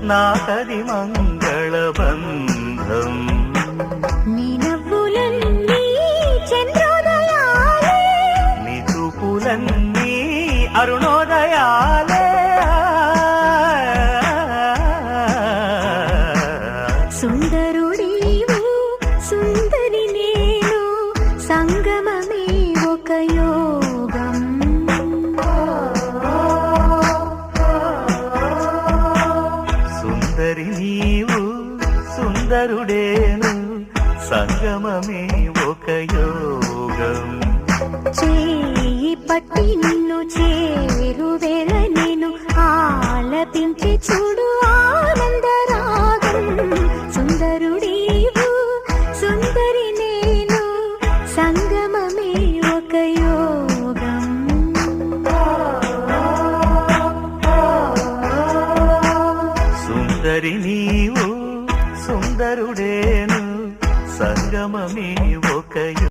నాకది మంగళబంధం. నీ నవ్వులన్నీ చంద్రోదయాలే, నీ చూపులన్నీ అరుణోదయాలే. సుందరుడీవు సుందరి నేను, సంగమమే ఒక యోగం. సుందరి నీవు సుందరుడేను, సంగమమే ఒక యోగం. చేయి పట్టి నిన్ను చేరువేళ నేను ఆలపించి చూడు ఆనందరాగం. సుందరుడీవు సుందరి నేను, సంగమమే ఒక యోగం. సుందరి నీవు సుందరుడేను, సంగమమే ఒక